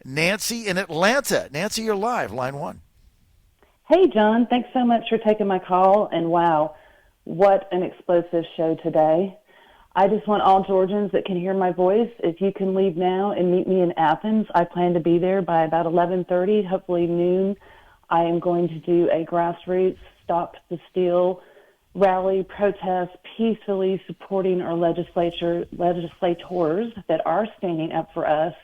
Nancy in Atlanta. Nancy, you're live, line one. Hey, John. Thanks so much for taking my call. And wow, what an explosive show today. I just want all Georgians that can hear my voice, if you can leave now and meet me in Athens. I plan to be there by about 11:30, hopefully noon. I am going to do a grassroots Stop the Steal rally, protest, peacefully supporting our legislators that are standing up for us,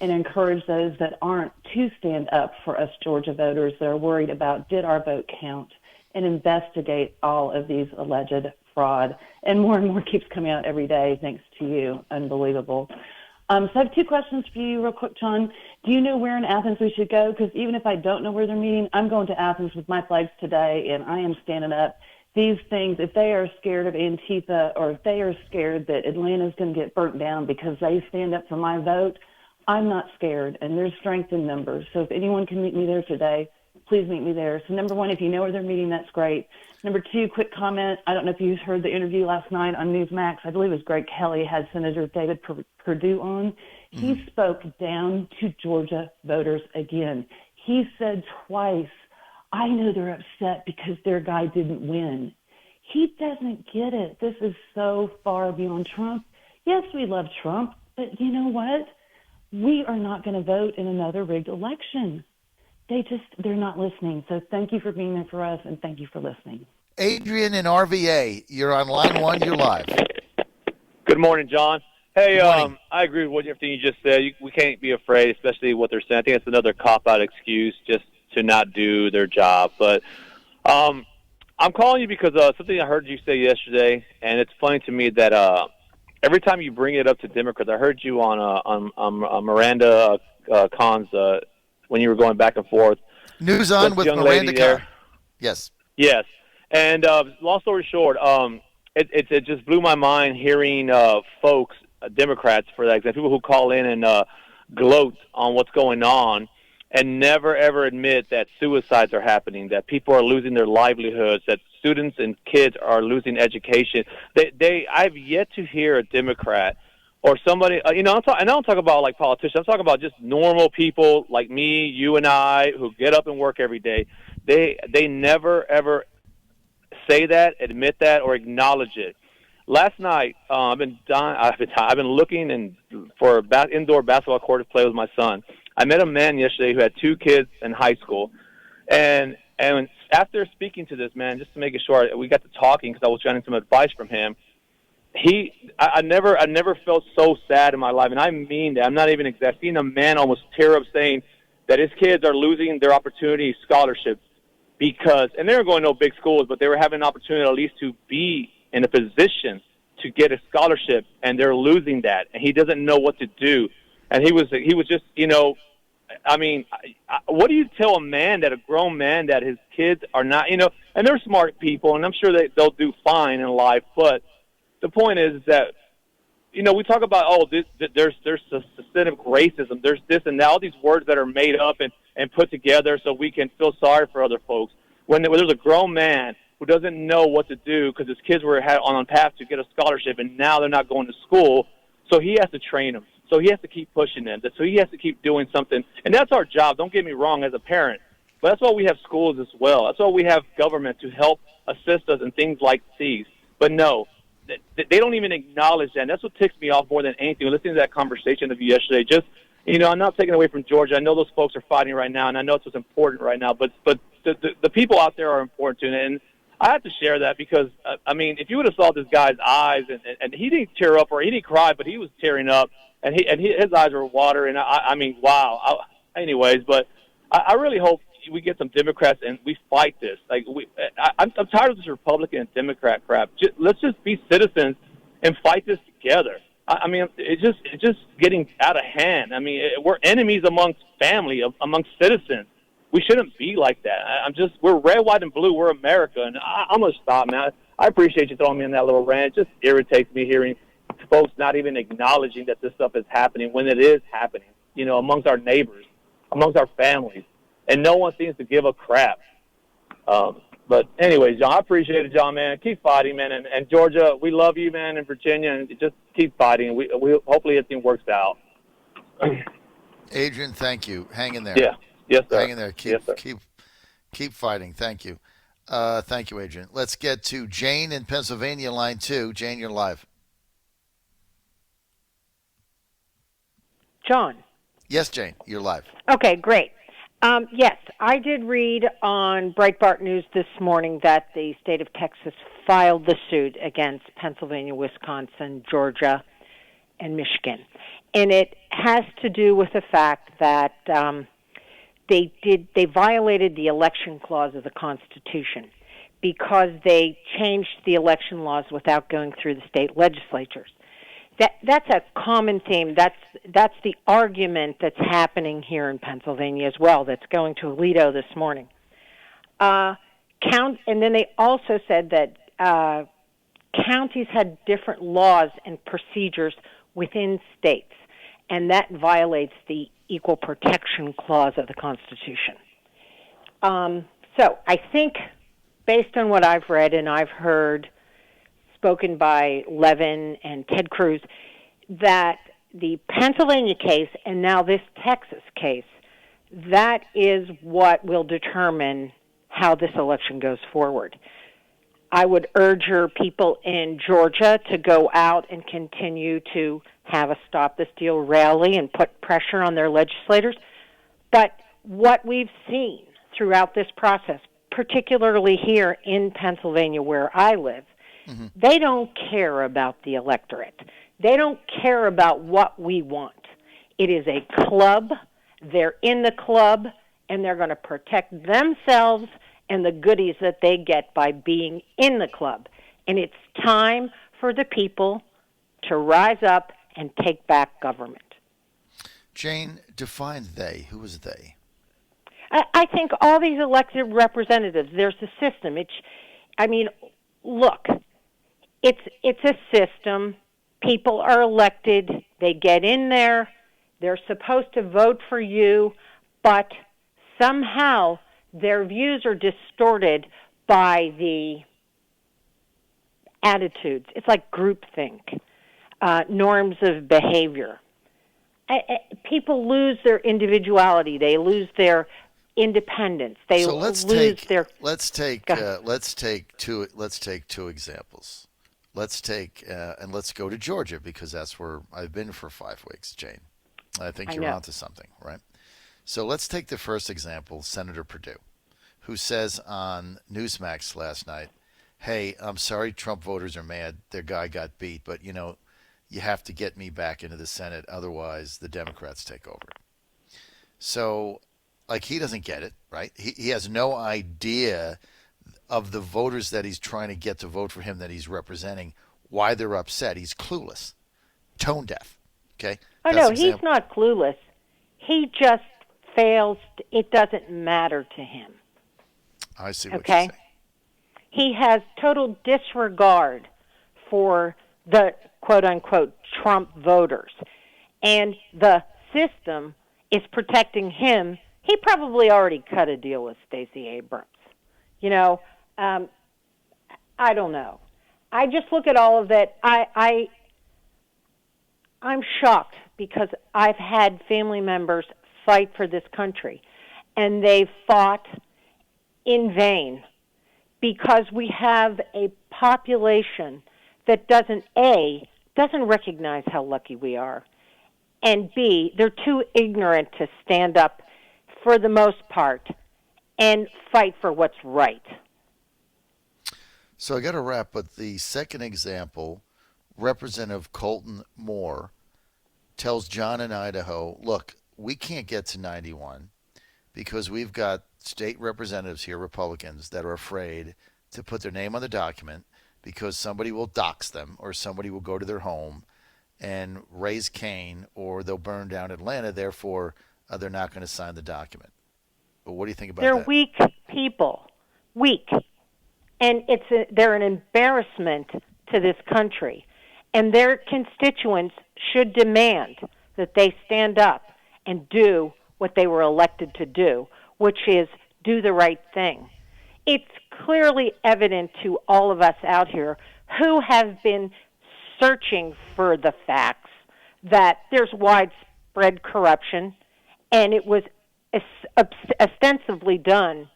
and encourage those that aren't to stand up for us Georgia voters that are worried about did our vote count, and investigate all of these alleged fraud. And more keeps coming out every day, thanks to you. Unbelievable. So I have two questions for you real quick, John. Do you know where in Athens we should go? Because even if I don't know where they're meeting, I'm going to Athens with my flags today, and I am standing up. These things, if they are scared of Antifa, or if they are scared that Atlanta's going to get burnt down because they stand up for my vote, I'm not scared, and there's strength in numbers. So if anyone can meet me there today, please meet me there. So number one, if you know where they're meeting, that's great. Number two, quick comment. I don't know if you heard the interview last night on Newsmax. I believe it was Greg Kelly had Senator David Purdue on. He spoke down to Georgia voters again. He said twice, I know they're upset because their guy didn't win. He doesn't get it. This is so far beyond Trump. Yes, we love Trump, but you know what? We are not going to vote in another rigged election. They're not listening. So thank you for being there for us, and thank you for listening. Adrian in RVA, you're on line one, you're live. Good morning, John. Hey, Good morning. I agree with everything you just said. We can't be afraid, especially what they're saying. I think it's another cop-out excuse just to not do their job. But I'm calling you because something I heard you say yesterday, and it's funny to me that every time you bring it up to Democrats, I heard you on Miranda Khan's when you were going back and forth. News on with Miranda Khan. Yes. Yes. And long story short, it just blew my mind hearing folks, Democrats for that example, people who call in and gloat on what's going on and never, ever admit that suicides are happening, that people are losing their livelihoods, that students and kids are losing education. I've yet to hear a Democrat or somebody, I don't talk about like politicians. I'm talking about just normal people like me, you and I, who get up and work every day. They never, ever say that, admit that, or acknowledge it. Last night, I've been looking for an indoor basketball court to play with my son. I met a man yesterday who had two kids in high school, and after speaking to this man, just to make it short, we got to talking because I was getting some advice from him. I never felt so sad in my life, and I mean that. I'm not even exaggerating. Seeing a man almost tear up saying that his kids are losing their opportunity scholarships because, and they were going to no big schools, but they were having an opportunity at least to be in a position to get a scholarship, and they're losing that, and he doesn't know what to do. And he was just, what do you tell a man, that a grown man, that his kids are not, and they're smart people, and I'm sure they'll do fine in life, but the point is that, we talk about, there's systemic racism, there's this and that, all these words that are made up and put together so we can feel sorry for other folks. When there's a grown man who doesn't know what to do because his kids were on path to get a scholarship and now they're not going to school, so he has to train them. So he has to keep pushing them. So he has to keep doing something. And that's our job. Don't get me wrong as a parent. But that's why we have schools as well. That's why we have government to help assist us in things like these. But no, they don't even acknowledge that. And that's what ticks me off more than anything. Listening to that conversation of you yesterday, just, I'm not taking away from Georgia. I know those folks are fighting right now, and I know it's what's important right now. But the people out there are important too. And I have to share that because, if you would have saw this guy's eyes, and he didn't tear up or he didn't cry, but he was tearing up, and his eyes were watering. Wow. Anyways, but I really hope we get some Democrats and we fight this. I'm tired of this Republican and Democrat crap. Let's just be citizens and fight this together. It's just getting out of hand. We're enemies amongst family, amongst citizens. We shouldn't be like that. We're red, white, and blue. We're America, and I'm going to stop now. I appreciate you throwing me in that little rant. It just irritates me hearing folks not even acknowledging that this stuff is happening when it is happening, amongst our neighbors, amongst our families, and no one seems to give a crap. But anyways, John, I appreciate it, John, man. Keep fighting, man. And Georgia, we love you, man, and Virginia, and just keep fighting. We hopefully everything works out. Adrian, thank you. Hang in there. Yeah. Yes, sir. Hang in there. Yes, sir. Keep fighting. Thank you. Thank you, Adrian. Let's get to Jane in Pennsylvania, line 2. Jane, you're live. John. Yes, Jane, you're live. Okay, great. Yes, I did read on Breitbart News this morning that the state of Texas filed the suit against Pennsylvania, Wisconsin, Georgia, and Michigan. And it has to do with the fact that they violated the election clause of the Constitution because they changed the election laws without going through the state legislatures. That's a common theme. That's the argument that's happening here in Pennsylvania as well. That's going to Alito this morning. And then they also said that counties had different laws and procedures within states, and that violates the Equal Protection Clause of the Constitution. So I think, based on what I've read and I've heard, spoken by Levin and Ted Cruz, that the Pennsylvania case and now this Texas case, that is what will determine how this election goes forward. I would urge your people in Georgia to go out and continue to have a Stop the Steal rally and put pressure on their legislators. But what we've seen throughout this process, particularly here in Pennsylvania where I live, they don't care about the electorate. They don't care about what we want. It is a club. They're in the club, and they're going to protect themselves and the goodies that they get by being in the club. And it's time for the people to rise up and take back government. Jane, define they. Who is they? I think all these elected representatives, there's a system. Look, it's a system. People are elected. They get in there. They're supposed to vote for you, but somehow their views are distorted by the attitudes. It's like groupthink, norms of behavior. People lose their individuality. They lose their independence. They let's take two examples. Let's take and let's go to Georgia because that's where I've been for 5 weeks, Jane. I think you're onto something, right? So let's take the first example, Senator Purdue, who says on Newsmax last night, hey, I'm sorry Trump voters are mad. Their guy got beat, but, you have to get me back into the Senate. Otherwise, the Democrats take over. So, he doesn't get it, right? He has no idea of the voters that he's trying to get to vote for him that he's representing, why they're upset. He's clueless, tone deaf, okay? Oh, no, he's not clueless. He just fails. It doesn't matter to him. I see what you're saying. He has total disregard for the quote-unquote Trump voters. And the system is protecting him. He probably already cut a deal with Stacey Abrams. I don't know. I just look at all of that. I'm shocked because I've had family members fight for this country, and they fought in vain because we have a population that doesn't recognize how lucky we are, and B, they're too ignorant to stand up for the most part and fight for what's right. So I got to wrap, but the second example, Representative Colton Moore tells John in Idaho, look, we can't get to 91 because we've got state representatives here, Republicans, that are afraid to put their name on the document because somebody will dox them or somebody will go to their home and raise Cain or they'll burn down Atlanta. Therefore, they're not going to sign the document. But what do you think about that? They're weak people. Weak. And they're an embarrassment to this country. And their constituents should demand that they stand up and do what they were elected to do, which is do the right thing. It's clearly evident to all of us out here who have been searching for the facts that there's widespread corruption and it was ostensibly done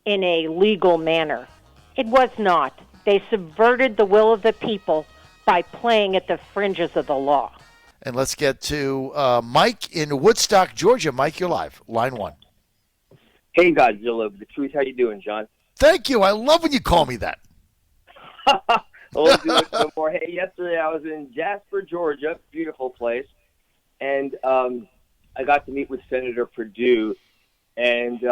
in a legal manner. It was not. They subverted the will of the people by playing at the fringes of the law. And let's get to Mike in Woodstock, Georgia. Mike, you're live. Line 1. Hey, Godzilla. The truth. How you doing, John? Thank you. I love when you call me that. I won't do it no more. Hey, yesterday I was in Jasper, Georgia. Beautiful place. And I got to meet with Senator Purdue. And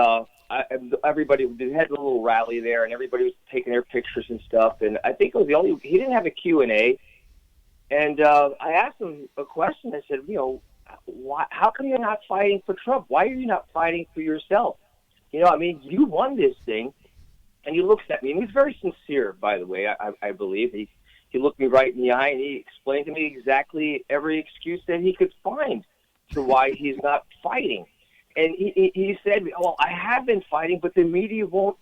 everybody, they had a little rally there, and everybody was taking their pictures and stuff. And I think it was he didn't have a Q&A. And I asked him a question. I said, how come you're not fighting for Trump? Why are you not fighting for yourself? You won this thing. And he looks at me, and he's very sincere, by the way, I believe. He looked me right in the eye, and he explained to me exactly every excuse that he could find to why he's not fighting. And he said, well, I have been fighting, but the media won't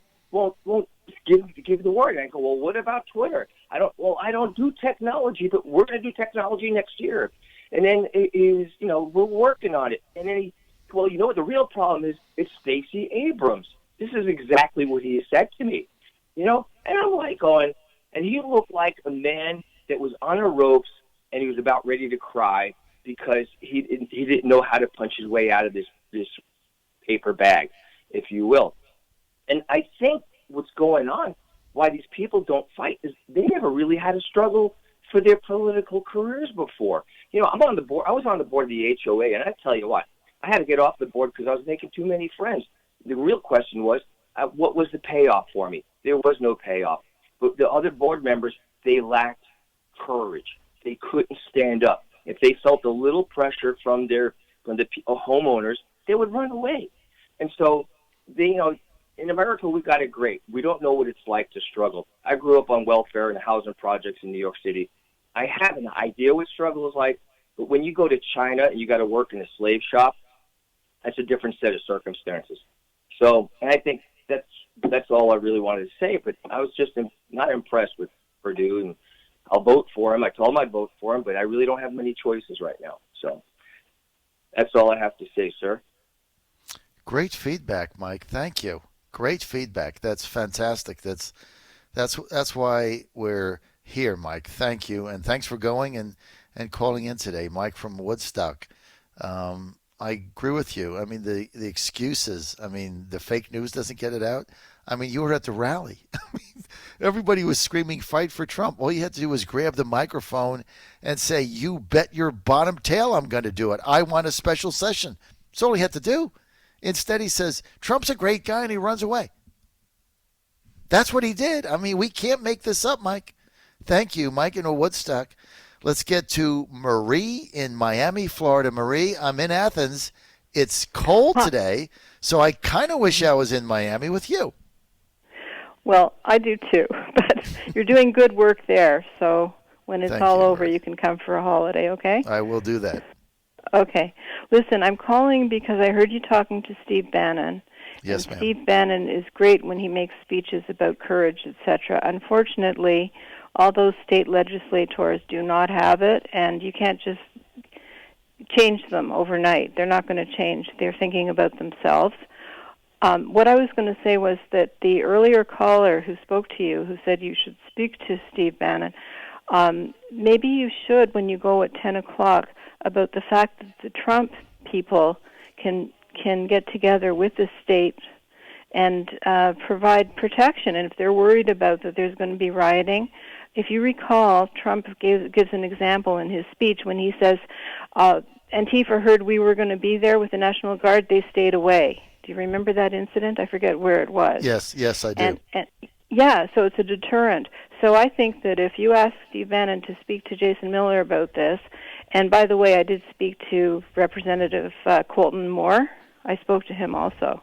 give the word. And I go, well, what about Twitter? I don't do technology, but we're going to do technology next year. And then we're working on it. And then what the real problem is? It's Stacey Abrams. This is exactly what he said to me, and I'm like going, and he looked like a man that was on the ropes, and he was about ready to cry because he didn't know how to punch his way out of this paper bag, if you will. And I think what's going on, why these people don't fight, is they never really had a struggle for their political careers before. I'm on the board. I was on the board of the HOA, and I tell you what, I had to get off the board because I was making too many friends. The real question was, what was the payoff for me? There was no payoff. But the other board members, they lacked courage. They couldn't stand up. If they felt a little pressure from the homeowners, they would run away. And so, in America, we've got it great. We don't know what it's like to struggle. I grew up on welfare and housing projects in New York City. I have an idea what struggle is like, but when you go to China and you got to work in a slave shop, that's a different set of circumstances. So, and I think that's all I really wanted to say, but I was just not impressed with Purdue, and I'll vote for him. I told him I'd vote for him, but I really don't have many choices right now. So that's all I have to say, sir. Great feedback, Mike. Thank you. Great feedback. That's fantastic. That's why we're here, Mike. Thank you, and thanks for going and calling in today, Mike from Woodstock. I agree with you. I mean, the excuses. I mean, the fake news doesn't get it out. I mean, you were at the rally. I mean, everybody was screaming, fight for Trump. All you had to do was grab the microphone and say, you bet your bottom tail I'm going to do it. I want a special session. That's all he had to do. Instead, he says, Trump's a great guy, and he runs away. That's what he did. I mean, we can't make this up, Mike. Thank you, Mike in Woodstock. Let's get to Marie in Miami, Florida. Marie, I'm in Athens. It's cold today, so I kind of wish I was in Miami with you. Well, I do too, but you're doing good work there, so when it's all over, you can come for a holiday, okay? I will do that. Okay. Listen, I'm calling because I heard you talking to Steve Bannon. Yes, ma'am. Steve Bannon is great when he makes speeches about courage, etc. Unfortunately, all those state legislators do not have it, and you can't just change them overnight. They're not going to change. They're thinking about themselves. What I was going to say was that the earlier caller who spoke to you, who said you should speak to Steve Bannon, maybe you should, when you go at 10 o'clock, about the fact that the Trump people can get together with the state and provide protection. And if they're worried about that there's going to be rioting, if you recall, Trump gives an example in his speech when he says, Antifa heard we were going to be there with the National Guard, they stayed away. Do you remember that incident? I forget where it was. Yes, I do. And yeah, so it's a deterrent. So I think that if you ask Steve Bannon to speak to Jason Miller about this, and by the way, I did speak to Representative Colton Moore. I spoke to him also,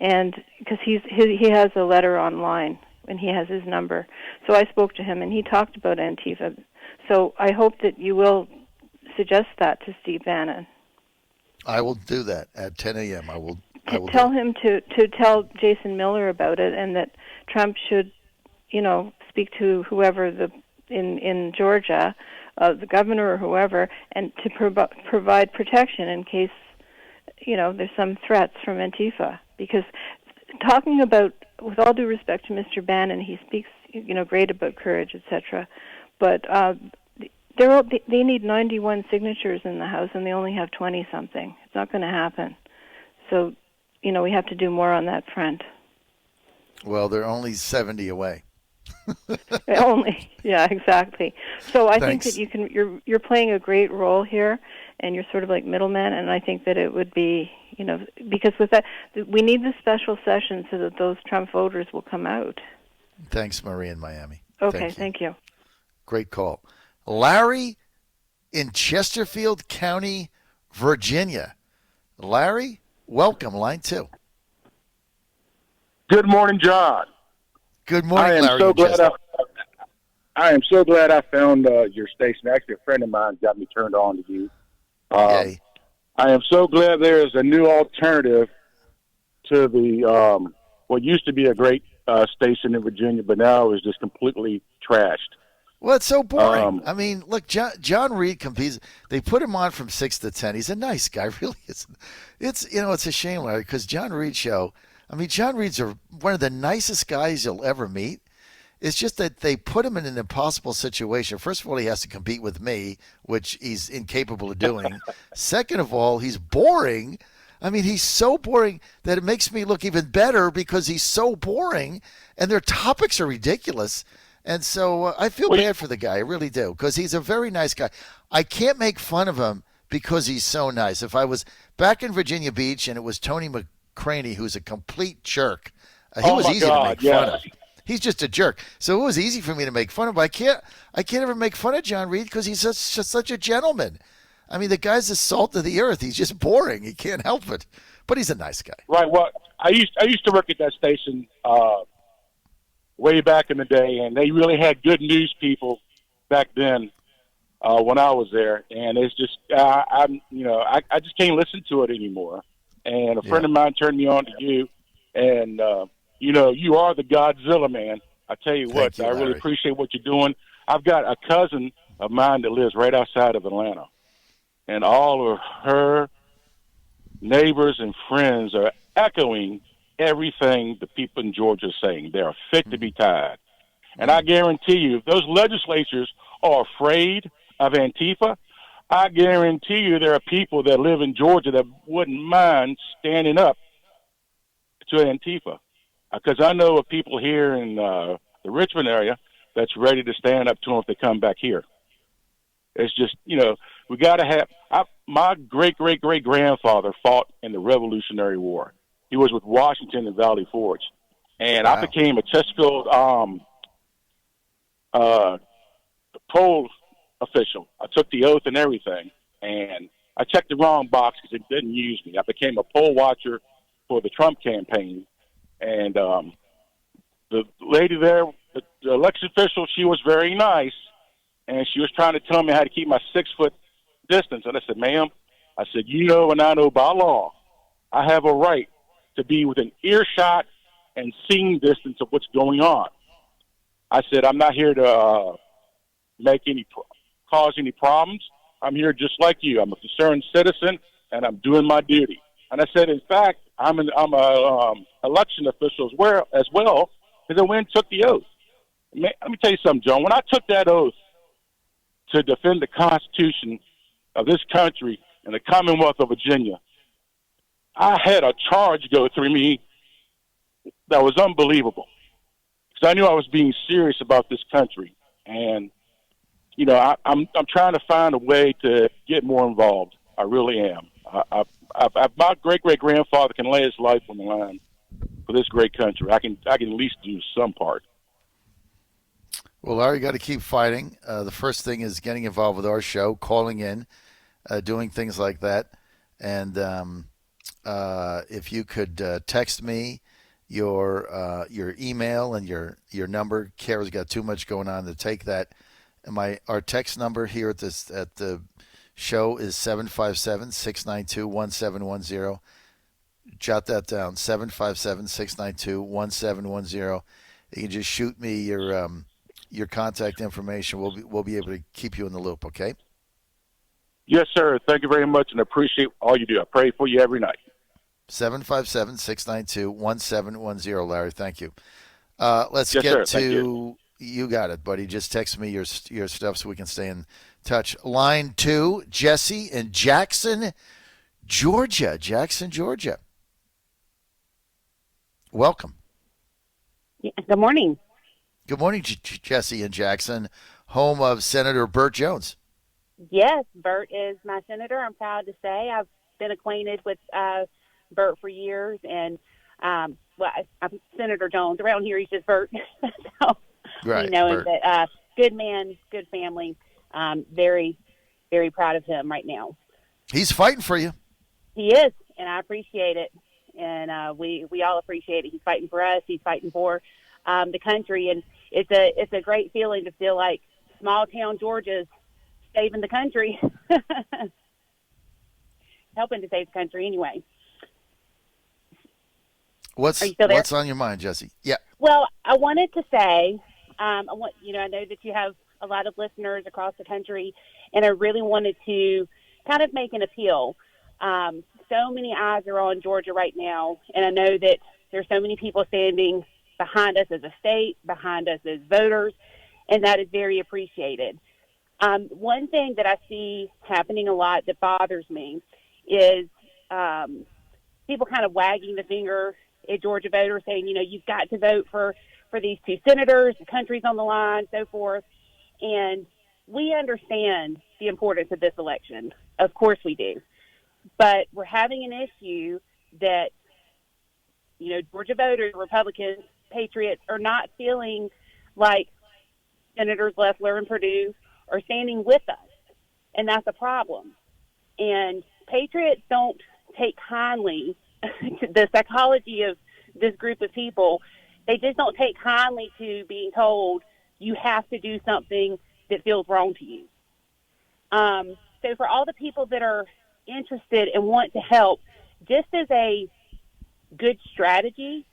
and because he has a letter online and he has his number. So I spoke to him, and he talked about Antifa. So I hope that you will suggest that to Steve Bannon. I will do that at 10 a.m. I will tell him to tell Jason Miller about it, and that Trump should, speak to whoever in Georgia, the governor or whoever, and to provide protection in case there's some threats from Antifa. Because talking about, with all due respect to Mr. Bannon, he speaks, great about courage, etc. But they need 91 signatures in the House, and they only have 20-something. It's not going to happen. So, we have to do more on that front. Well, they're only 70 away. Yeah, exactly. So I Thanks. think that you're playing a great role here, and you're sort of like middleman. And I think that it would be, because with that, we need the special session so that those Trump voters will come out. Thanks, Marie in Miami. Okay, thank you. Great call. Larry in Chesterfield County, Virginia. Larry, welcome, line 2. Good morning, John. Good morning, Larry. I am so glad I found your station. Actually, a friend of mine got me turned on to you. Yay. I am so glad there is a new alternative to the what used to be a great station in Virginia, but now is just completely trashed. Well, it's so boring. I mean, look, John Reed competes. They put him on from 6 to 10. He's a nice guy, really. It's a shame, Larry, because John Reed show. I mean, John Reed's one of the nicest guys you'll ever meet. It's just that they put him in an impossible situation. First of all, he has to compete with me, which he's incapable of doing. Second of all, he's boring. I mean, he's so boring that it makes me look even better because he's so boring, and their topics are ridiculous. And so I feel bad for the guy. I really do, because he's a very nice guy. I can't make fun of him because he's so nice. If I was back in Virginia Beach and it was Tony McCraney, who's a complete jerk, he was easy to make fun of. He's just a jerk. So it was easy for me to make fun of him. I can't ever make fun of John Reed because he's such a gentleman. I mean, the guy's the salt of the earth. He's just boring. He can't help it. But he's a nice guy. Right. Well, I used to work at that station way back in the day, and they really had good news people back then when I was there. And it's just I just can't listen to it anymore. And a friend of mine turned me on to you, and you are the Godzilla, man. I tell you what, I really appreciate what you're doing. I've got a cousin of mine that lives right outside of Atlanta, and all of her neighbors and friends are echoing everything the people in Georgia are saying. They're fit to be tied. And I guarantee you, if those legislatures are afraid of Antifa, I guarantee you there are people that live in Georgia that wouldn't mind standing up to Antifa. Because I know of people here in the Richmond area that's ready to stand up to them if they come back here. It's just, we got to have my great-great-great-grandfather fought in the Revolutionary War. He was with Washington and Valley Forge. And I became a Chesterfield poll official. I took the oath and everything. And I checked the wrong box because it didn't use me. I became a poll watcher for the Trump campaign. And the lady there, the election official, she was very nice. And she was trying to tell me how to keep my 6-foot distance. And I said, ma'am, and I know by law, I have a right to be within earshot and seeing distance of what's going on. I said, I'm not here to cause any problems. I'm here just like you. I'm a concerned citizen, and I'm doing my duty. And I said, in fact, I'm an election official as well, because I went and took the oath. Let me tell you something, John. When I took that oath to defend the Constitution of this country and the Commonwealth of Virginia, I had a charge go through me that was unbelievable. Because I knew I was being serious about this country. And, I'm trying to find a way to get more involved. I really am. My great-great-grandfather can lay his life on the line for this great country. I can at least do some part. Well, Larry, you got to keep fighting. The first thing is getting involved with our show, calling in, doing things like that. And if you could text me your email and your number. Kara's got too much going on to take that. And our text number here at the show is 757-692-1710. Jot that down, 757-692-1710. You can just shoot me your contact information. We'll be able to keep you in the loop, okay? Yes, sir. Thank you very much, and appreciate all you do. I pray for you every night. 757-692-1710, Larry. Thank you. Let's Yes, get sir. to Thank you. you got it, buddy. Just text me your stuff so we can stay in touch. Line 2, Jesse in Jackson, Georgia. Jackson, Georgia. Welcome. Yeah, good morning. Good morning, Jesse in Jackson, home of Senator Burt Jones. Yes, Bert is my senator. I'm proud to say I've been acquainted with Bert for years, and I'm Senator Jones. Around here, he's just Bert. So Right, we know him. Bert. But good man, good family. Very, very proud of him right now. He's fighting for you. He is, and I appreciate it. And we all appreciate it. He's fighting for us. He's fighting for the country, and it's a great feeling to feel like small town Georgia's saving the country, helping to save the country anyway. What's on your mind, Jesse? Yeah. Well, I wanted to say, I know that you have a lot of listeners across the country, and I really wanted to kind of make an appeal. So many eyes are on Georgia right now, and I know that there's so many people standing behind us as a state, behind us as voters, and that is very appreciated. One thing that I see happening a lot that bothers me is people kind of wagging the finger at Georgia voters saying, you've got to vote for these two senators, the country's on the line, so forth. And we understand the importance of this election. Of course we do. But we're having an issue that, Georgia voters, Republicans, Patriots are not feeling like Senators Loeffler and Purdue are standing with us, and that's a problem. And Patriots don't take kindly to the psychology of this group of people. They just don't take kindly to being told you have to do something that feels wrong to you. So for all the people that are interested and want to help, just as a good strategy,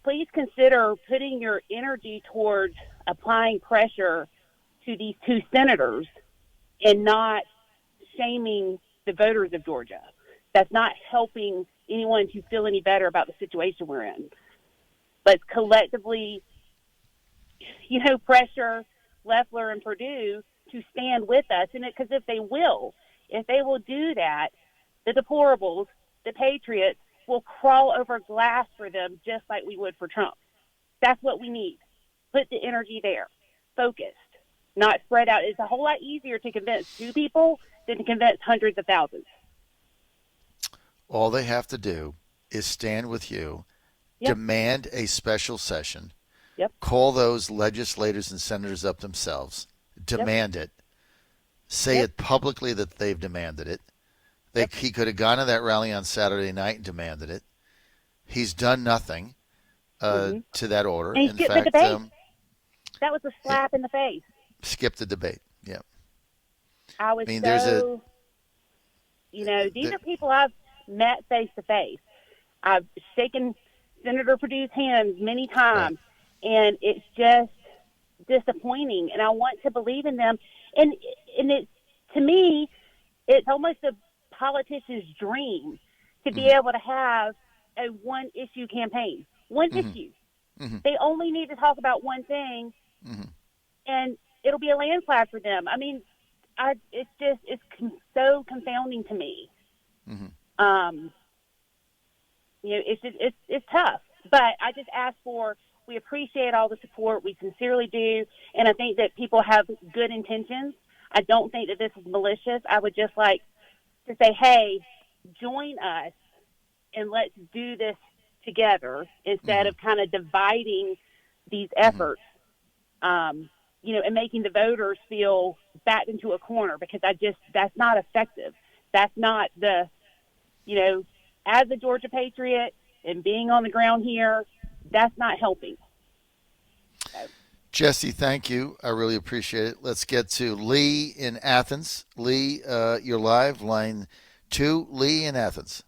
please consider putting your energy towards applying pressure to these two senators and not shaming the voters of Georgia. That's not helping anyone to feel any better about the situation we're in. Let's collectively, pressure Loeffler and Purdue to stand with us. And because if they will do that, the deplorables, the Patriots, will crawl over glass for them just like we would for Trump. That's what we need. Put the energy there. Focused, not spread out. It's a whole lot easier to convince 2 people than to convince hundreds of thousands. All they have to do is stand with you, Yep. demand a special session, Yep. call those legislators and senators up themselves, demand it, say it publicly that they've demanded it. He could have gone to that rally on Saturday night and demanded it. He's done nothing to that order. And he In skipped fact, the debate. That was a slap in the face. Skipped the debate. Yeah. I was these are people I've met face to face. I've shaken Senator Purdue's hand many times, and it's just disappointing. And I want to believe in them. And it, to me, it's almost a politician's dream to be able to have a one-issue campaign. One issue. They only need to talk about one thing, and it'll be a landslide for them. I mean, it's so confounding to me. It's tough. But I just ask we appreciate all the support. We sincerely do. And I think that people have good intentions. I don't think that this is malicious. I would just like to say, hey, join us and let's do this together instead of kind of dividing these efforts, and making the voters feel backed into a corner, because that's not effective. That's not as a Georgia Patriot and being on the ground here, that's not helping. So. Jesse, thank you. I really appreciate it. Let's get to Lee in Athens. Lee, you're live. Line 2, Lee in Athens.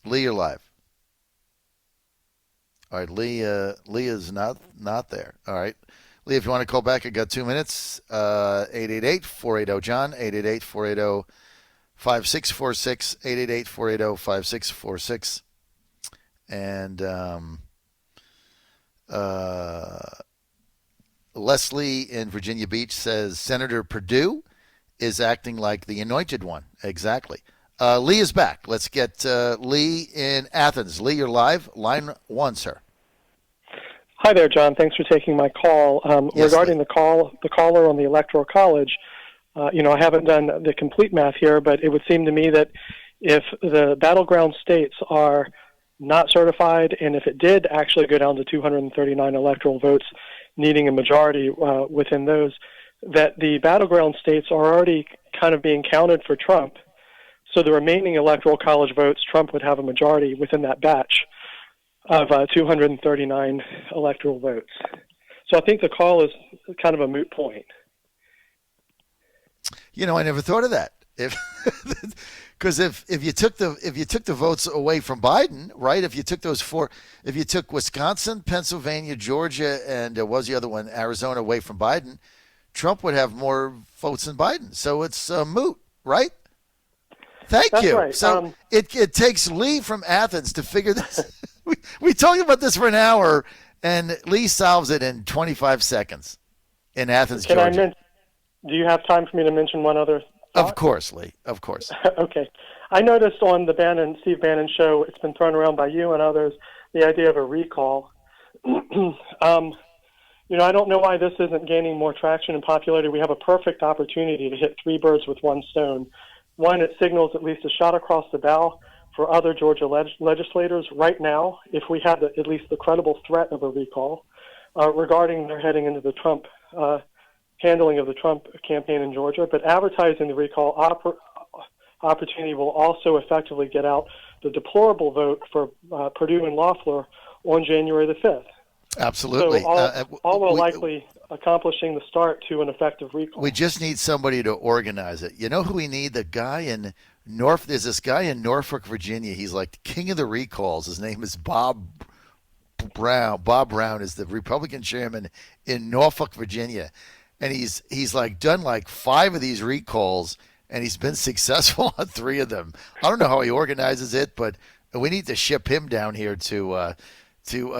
Lee, you're live. All right, Lee is not there. All right. Lee, if you want to call back, I got 2 minutes. 888-480-JOHN, 888-480-5646, 888-480-5646. And Leslie in Virginia Beach says Senator Purdue is acting like the anointed one. Exactly. Lee is back. Let's get Lee in Athens. Lee, you're live. Line 1, sir. Hi there, John. Thanks for taking my call. Yes, regarding Lee. the caller on the Electoral College, I haven't done the complete math here, but it would seem to me that if the battleground states are not certified, and if it did actually go down to 239 electoral votes, needing a majority within those, that the battleground states are already kind of being counted for Trump. So the remaining Electoral College votes, Trump would have a majority within that batch of 239 electoral votes. So I think the call is kind of a moot point. I never thought of that. Because if you took the votes away from Biden, right? If you took Wisconsin, Pennsylvania, Georgia, and what was the other one, Arizona, away from Biden, Trump would have more votes than Biden. So it's moot, right? Thank That's you. Right. So it takes Lee from Athens to figure this. we talked about this for an hour, and Lee solves it in 25 seconds in Athens, Georgia. Do you have time for me to mention one other thought? Of course, Lee. Of course. Okay. I noticed on the Steve Bannon show, it's been thrown around by you and others, the idea of a recall. I don't know why this isn't gaining more traction and popularity. We have a perfect opportunity to hit three birds with one stone. One, it signals at least a shot across the bow for other Georgia legislators right now, if we had at least the credible threat of a recall regarding their heading into the Trump handling of the Trump campaign in Georgia. But advertising the recall opportunity will also effectively get out the deplorable vote for Purdue and Loeffler on January the 5th. Absolutely. So all will likely accomplishing the start to an effective recall. We just need somebody to organize it. You know who we need? The guy in There's this guy in Norfolk, Virginia. He's like the king of the recalls. His name is Bob Brown. Bob Brown is the Republican chairman in Norfolk, Virginia. And he's like done like 5 of these recalls, and he's been successful on 3 of them. I don't know how he organizes it, but we need to ship him down here to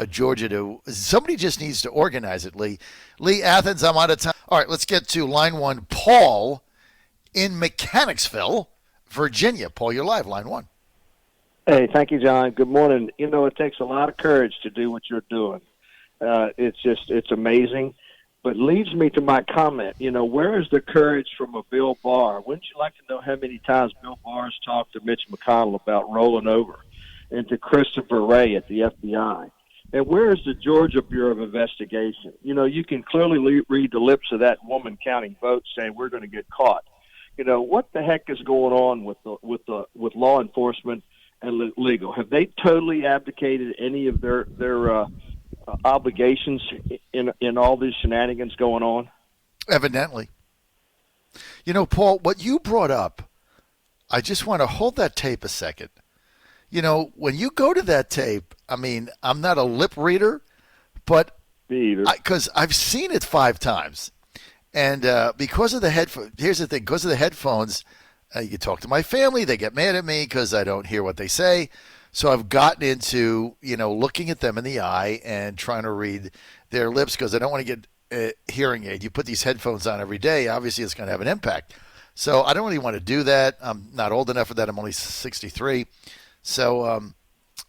Georgia. Somebody just needs to organize it, Lee. Lee, Athens, I'm out of time. All right, let's get to line 1. Paul in Mechanicsville, Virginia. Paul, you're live, line 1. Hey, thank you, John. Good morning. It takes a lot of courage to do what you're doing. It's amazing. But leads me to my comment, where is the courage from a Bill Barr? Wouldn't you like to know how many times Bill Barr's talked to Mitch McConnell about rolling over, and to Christopher Wray at the FBI? And where is the Georgia Bureau of Investigation? You can clearly read the lips of that woman counting votes saying we're going to get caught. What the heck is going on with law enforcement and legal? Have they totally abdicated any of their obligations in all these shenanigans going on? Evidently. Paul, what you brought up, I just want to hold that tape a second. When you go to that tape, I'm not a lip reader, but because I've seen it 5 times. And because of the headphones, here's the thing, because of the headphones, you talk to my family, they get mad at me because I don't hear what they say. So I've gotten into, looking at them in the eye and trying to read their lips because I don't want to get a hearing aid. You put these headphones on every day, obviously it's going to have an impact. So I don't really want to do that. I'm not old enough for that. I'm only 63. So,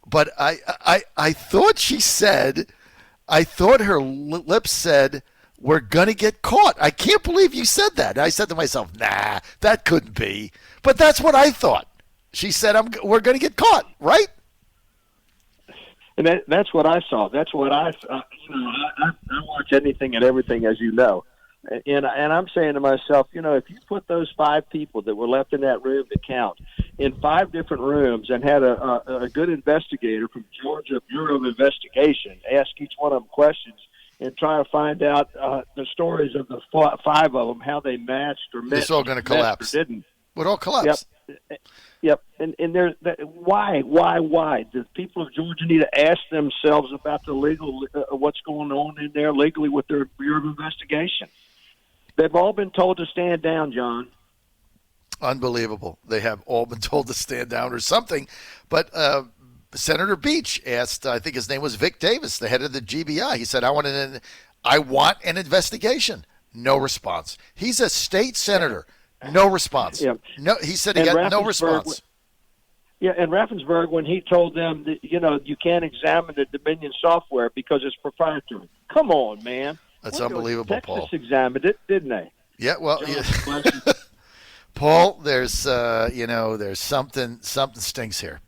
but I thought she said, I thought her lips said, we're going to get caught. I can't believe you said that. I said to myself, nah, that couldn't be. But that's what I thought. She said, we're going to get caught, right? And that's what I saw. That's what I watch anything and everything, as you know. And I'm saying to myself, if you put those 5 people that were left in that room to count in 5 different rooms and had a good investigator from Georgia Bureau of Investigation ask each one of them questions and try to find out the stories of the 5 of them, how they matched or met. It's all going to collapse. Or didn't. would all collapse. Yep. And there's why? Does people of Georgia need to ask themselves about the legal what's going on in there legally with their Bureau of Investigation? They've all been told to stand down, John. Unbelievable. They have all been told to stand down or something. But Senator Beach asked, I think his name was Vic Davis, the head of the GBI. He said, I want an investigation. No response. He's a state senator. No response. Yeah. No, he said he got no response. Yeah, and Raffensperger, when he told them that, you can't examine the Dominion software because it's proprietary. Come on, man. That's unbelievable, Texas Paul. Examined it, didn't they? Yeah, well, Paul, there's something stinks here.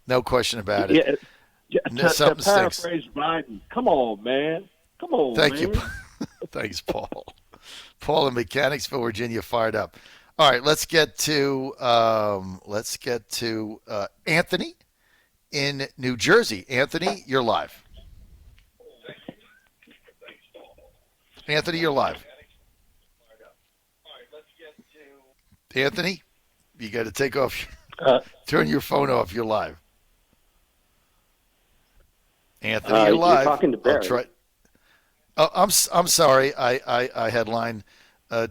No question about it. Yeah, to paraphrase Biden, come on, man. Come on, Thank man. you. Thanks, Paul. Paul in Mechanicsville, Virginia, fired up. All right, let's get to Anthony in New Jersey. Anthony, you're live. Anthony, you're live. Anthony, you got to take off. Turn your phone off. You're live. Anthony, you're live. You're talking to Barry. I'll try. Oh, I'm sorry. I had line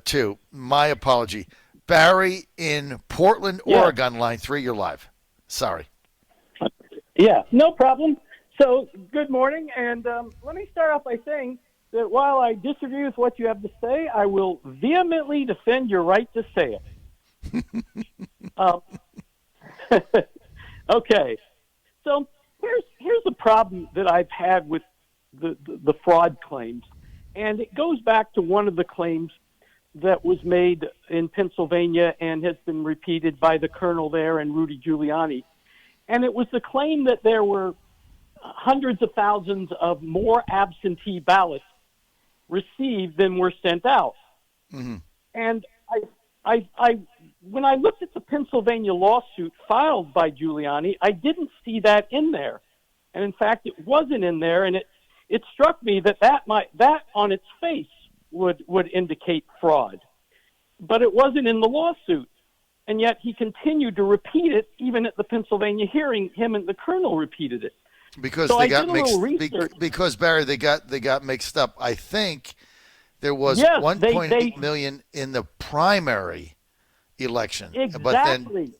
2. My apology. Barry in Portland, Oregon, line 3. You're live. Sorry. Yeah, no problem. So, good morning, and let me start off by saying that while I disagree with what you have to say, I will vehemently defend your right to say it. Okay, so here's the problem that I've had with the fraud claims, and it goes back to one of the claims that was made in Pennsylvania and has been repeated by the colonel there and Rudy Giuliani, and it was the claim that there were hundreds of thousands of more absentee ballots received than were sent out. Mm-hmm. And I when I looked at the Pennsylvania lawsuit filed by Giuliani, I didn't see that in there. And in fact, it wasn't in there, and it struck me that on its face would indicate fraud. But it wasn't in the lawsuit. And yet he continued to repeat it even at the Pennsylvania hearing. Him and the colonel repeated it. Because so they I got did mixed. a little research. Because Barry, they got mixed up. I think there was Yes, 1.8 million in the primary election. Exactly. But then,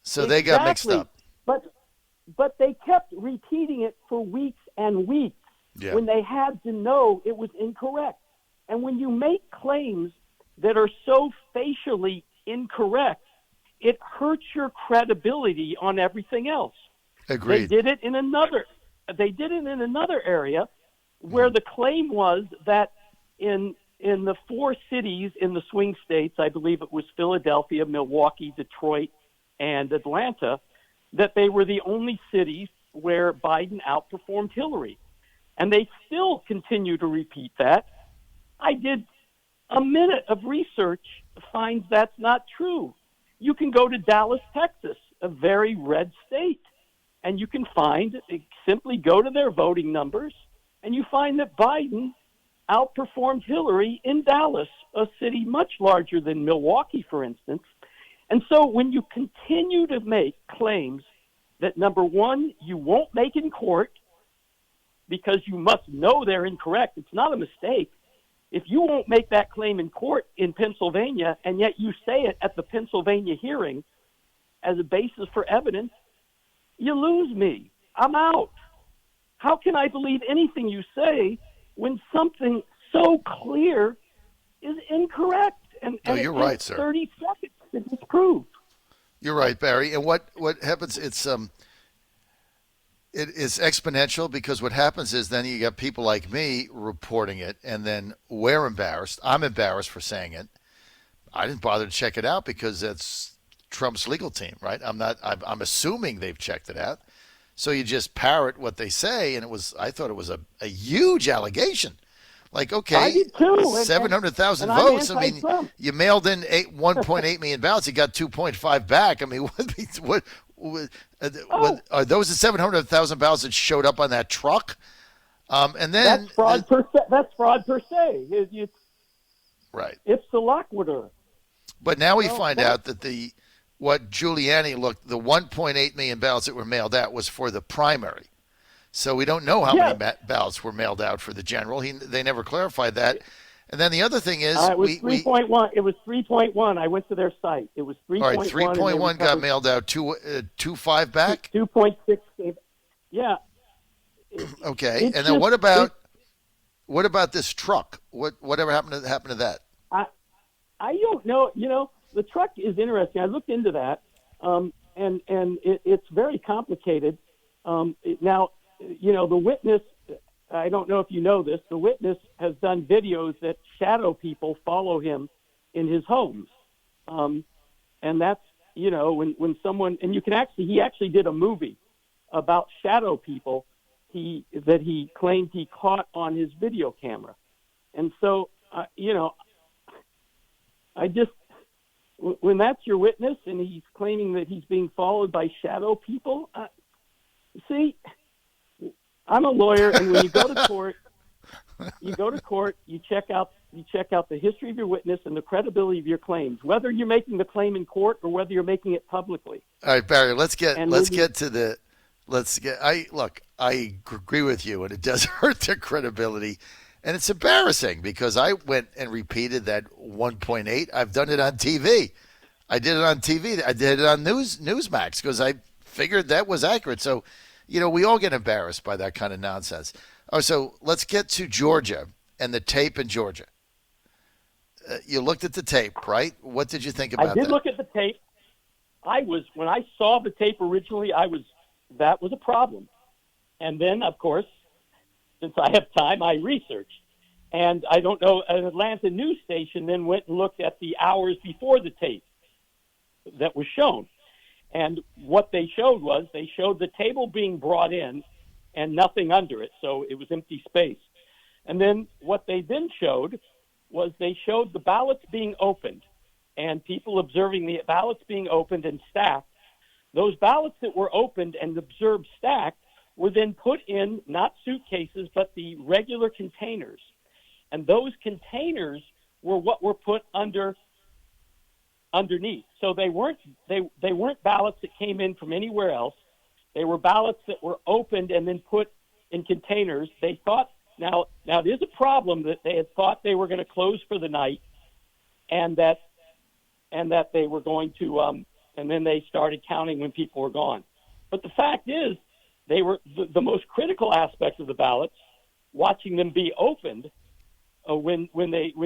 so they got mixed up. But they kept repeating it for weeks and weeks when they had to know it was incorrect. And when you make claims that are so facially incorrect, it hurts your credibility on everything else. Agreed. They did it in another area where the claim was that in the 4 cities in the swing states, I believe it was Philadelphia, Milwaukee, Detroit, and Atlanta, that they were the only cities where Biden outperformed Hillary. And they still continue to repeat that. I did a minute of research, finds that's not true. You can go to Dallas, Texas, a very red state, and you can simply go to their voting numbers, and you find that Biden outperformed Hillary in Dallas, a city much larger than Milwaukee, for instance. And so when you continue to make claims that, number one, you won't make in court because you must know they're incorrect, it's not a mistake. If you won't make that claim in court in Pennsylvania, and yet you say it at the Pennsylvania hearing as a basis for evidence, you lose me. I'm out. How can I believe anything you say when something so clear is incorrect? And you're right, sir. 30 seconds to disprove. You're right, Barry. And what happens? It is exponential because what happens is then you got people like me reporting it, and then we're embarrassed. I'm embarrassed for saying it. I didn't bother to check it out because that's Trump's legal team, right? I'm assuming they've checked it out. So you just parrot what they say, and I thought it was a huge allegation. Like, okay, I did too. 700,000 and votes. I'm I mean, anti-Trump. you mailed in 1.8 million ballots. You got 2.5 back. I mean, what are those the 700,000 ballots that showed up on that truck? And then that's fraud per se. That's fraud per se. Right. It's the loquitur. But now we find out that the 1.8 million ballots that were mailed out was for the primary. So we don't know how many ballots were mailed out for the general. They never clarified that. And then the other thing is, it was 3.1. It was 3.1. I went to their site. It was 3.1. All right, 3.1 got mailed out. 2.5 back. 2.6. Yeah. Okay, and then what about this truck? Whatever happened to that? I don't know. The truck is interesting. I looked into that, and it's very complicated. Now, the witness. I don't know if you know this. The witness has done videos that shadow people follow him in his homes, and that's when someone, and he actually did a movie about shadow people that he claimed he caught on his video camera, and so I just, when that's your witness and he's claiming that he's being followed by shadow people, see. I'm a lawyer, and when you go to court, you check out the history of your witness and the credibility of your claims, whether you're making the claim in court or whether you're making it publicly. All right, Barry, I agree with you, and it does hurt their credibility, and it's embarrassing because I went and repeated that 1.8. I've done it on TV. I did it on TV. I did it on Newsmax because I figured that was accurate. So. We all get embarrassed by that kind of nonsense. Oh, so let's get to Georgia and the tape in Georgia. You looked at the tape, right? What did you think about that? I did look at the tape. When I saw the tape originally, that was a problem. And then, of course, since I have time, I researched. And I don't know, an Atlanta news station then went and looked at the hours before the tape that was shown. And what they showed the table being brought in and nothing under it, so it was empty space. And then what they then showed was they showed the ballots being opened and people observing the ballots being opened and stacked. Those ballots that were opened and observed stacked were then put in not suitcases but the regular containers. And those containers were what were put underneath. So they weren't ballots that came in from anywhere else. They were ballots that were opened and then put in containers. They thought now there's a problem that they had thought they were going to close for the night, and that they were going to and then they started counting when people were gone. But the fact is, they were the most critical aspect of the ballots. Watching them be opened, when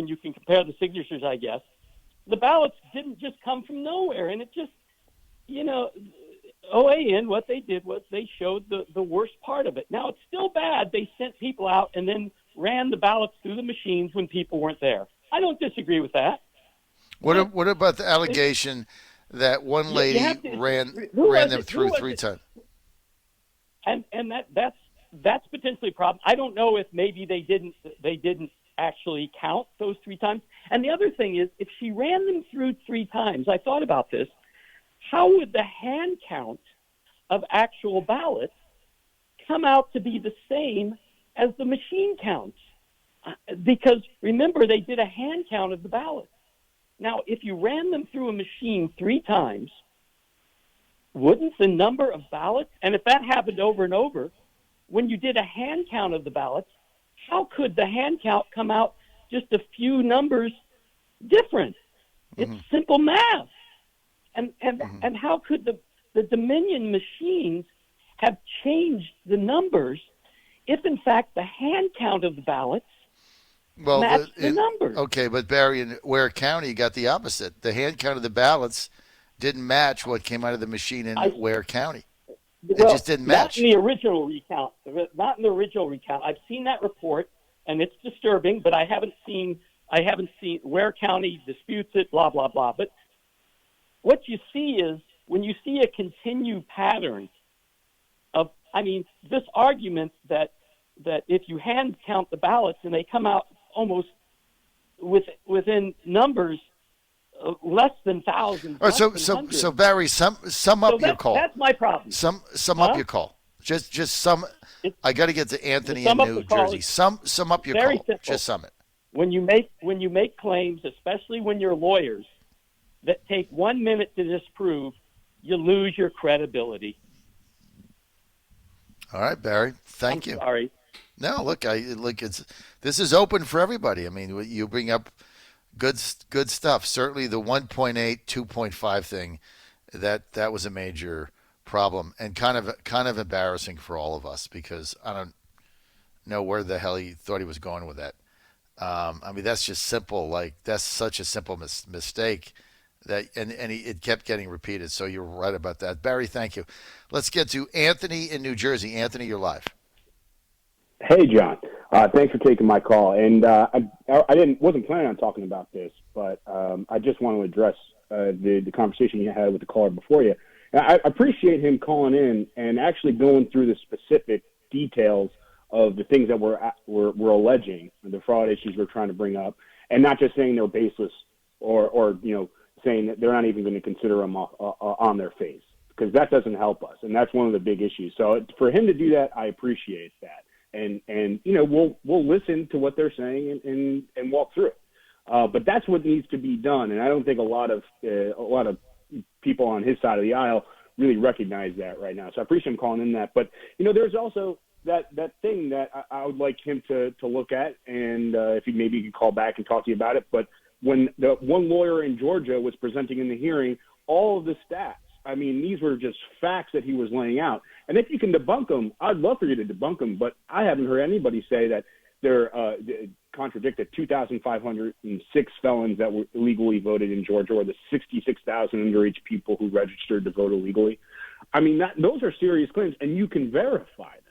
you can compare the signatures, I guess. The ballots didn't just come from nowhere, and it just, OAN, what they did was they showed the worst part of it. Now, it's still bad. They sent people out and then ran the ballots through the machines when people weren't there. I don't disagree with that. What about the allegation that one lady ran them through 3 times? And that's potentially a problem. I don't know if maybe they didn't actually count those 3 times. And the other thing is, if she ran them through 3 times, I thought about this, how would the hand count of actual ballots come out to be the same as the machine counts? Because remember, they did a hand count of the ballots. Now, if you ran them through a machine 3 times, wouldn't the number of ballots, and if that happened over and over, when you did a hand count of the ballots, how could the hand count come out just a few numbers different? It's simple math. And how could the Dominion machines have changed the numbers if, in fact, the hand count of the ballots matched the numbers? Okay, but Barry, in Ware County, you got the opposite. The hand count of the ballots didn't match what came out of the machine in Ware County. It just didn't match. Not in the original recount. I've seen that report, and it's disturbing, but I haven't seen Ware County disputes it, blah, blah, blah. But what you see is, when you see a continued pattern of, this argument that if you hand count the ballots and they come out almost within numbers less than thousands. All right, so Barry, sum up your call. That's my problem. Sum up your call. Just sum. I got to get to Anthony in New Jersey. Sum up your very call. Simple. Just sum it. When you make claims, especially when you're lawyers, that take 1 minute to disprove, you lose your credibility. All right, Barry. Thank you. Sorry. No, look, this is open for everybody. I mean, you bring up good stuff. Certainly, the 1.8, 2.5 thing, that was a major problem and kind of embarrassing for all of us because I don't know where the hell he thought he was going with that. I mean, that's just simple. Like that's such a simple mistake that, it kept getting repeated. So you're right about that, Barry. Thank you. Let's get to Anthony in New Jersey. Anthony, you're live. Hey, John. Thanks for taking my call. And I wasn't planning on talking about this, but I just want to address the conversation you had with the caller before you. I appreciate him calling in and actually going through the specific details of the things that we're alleging, the fraud issues we're trying to bring up, and not just saying they're baseless or saying that they're not even going to consider them on their face, because that doesn't help us, and that's one of the big issues. So for him to do that, I appreciate that. And we'll listen to what they're saying and walk through it. But that's what needs to be done, and I don't think a lot of people on his side of the aisle really recognize that right now. So I appreciate him calling in that. But there's also that thing that I would like him to look at, and if he maybe could call back and talk to you about it. But when the one lawyer in Georgia was presenting in the hearing, all of the stats, I mean, these were just facts that he was laying out. And if you can debunk them, I'd love for you to debunk them, but I haven't heard anybody say that they're contradicted 2,506 felons that were illegally voted in Georgia, or the 66,000 underage people who registered to vote illegally. I mean, those are serious claims, and you can verify them.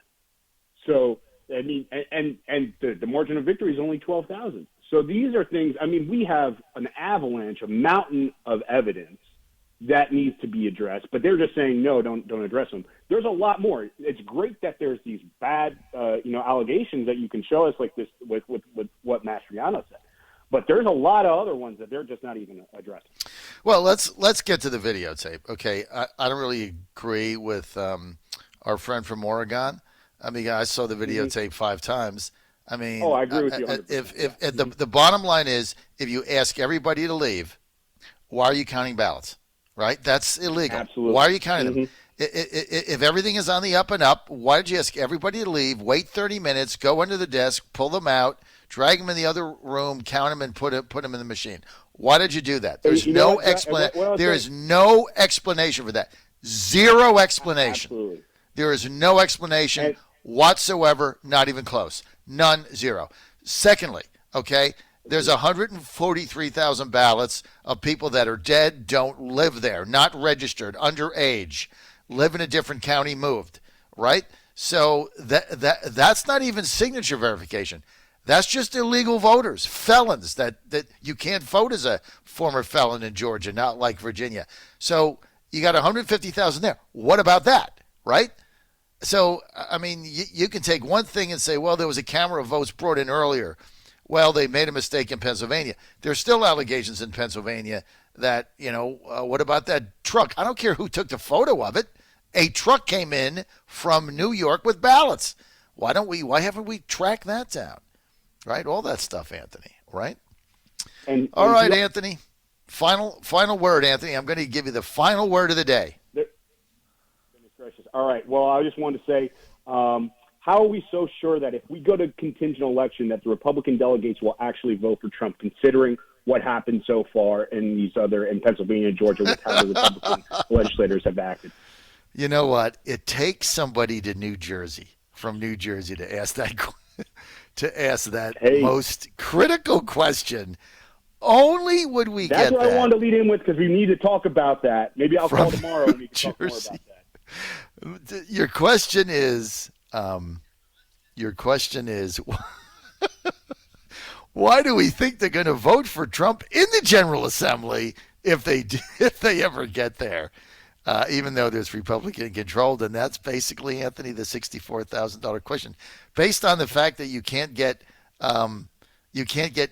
So, I mean, and the margin of victory is only 12,000. So these are things, I mean, we have an avalanche, a mountain of evidence that needs to be addressed, but they're just saying, no, don't address them. There's a lot more. It's great that there's these bad, allegations that you can show us, like this with what Mastriano said. But there's a lot of other ones that they're just not even addressing. Well, let's get to the videotape. Okay, I don't really agree with our friend from Oregon. I mean, I saw the videotape 5 times. I mean, I agree with you 100%. If the bottom line is, if you ask everybody to leave, why are you counting ballots? Right? That's illegal. Absolutely. Why are you counting them? If everything is on the up and up, why did you ask everybody to leave, wait 30 minutes, go under the desk, pull them out, drag them in the other room, count them, and put them in the machine? Why did you do that? There's no explanation. There is no explanation for that. Zero explanation. Absolutely. There is no explanation whatsoever, not even close. None, zero. Secondly, okay, there's 143,000 ballots of people that are dead, don't live there, not registered, underage, live in a different county, moved, right? So that's not even signature verification. That's just illegal voters, felons that you can't vote as a former felon in Georgia, not like Virginia. So you got 150,000 there. What about that, right? So, I mean, you can take one thing and say, well, there was a camera of votes brought in earlier. Well, they made a mistake in Pennsylvania. There's still allegations in Pennsylvania that, what about that truck? I don't care who took the photo of it. A truck came in from New York with ballots. Why haven't we tracked that down? Right? All that stuff, Anthony, right? All right, Anthony. Final word, Anthony. I'm going to give you the final word of the day. Goodness gracious. All right. Well, I just wanted to say, how are we so sure that if we go to contingent election that the Republican delegates will actually vote for Trump, considering what happened so far in Pennsylvania and Georgia with how the Republican legislators have acted? You know what? It takes somebody from New Jersey to ask that most critical question. Only would we That's get that. That's what I wanted to lead in with, because we need to talk about that. Maybe I'll call tomorrow and we can talk more about that. Your question is, why do we think they're going to vote for Trump in the General Assembly if they ever get there, even though there's Republican controlled? And that's basically, Anthony, the $64,000 question, based on the fact that you can't get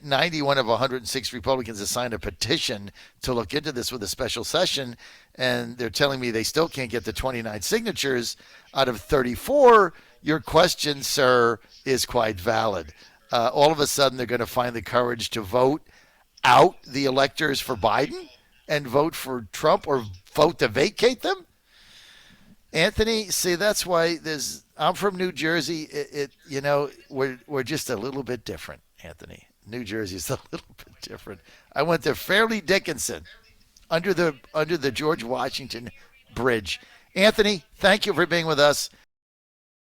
91 of 106 Republicans to sign a petition to look into this with a special session, and they're telling me they still can't get the 29 signatures out of 34. Your question, sir, is quite valid. All of a sudden, they're going to find the courage to vote out the electors for Biden? and vote for Trump or vote to vacate them? Anthony, see, that's why I'm from New Jersey. We're just a little bit different, Anthony. New Jersey's a little bit different. I went to Fairleigh Dickinson under the George Washington Bridge. Anthony, thank you for being with us.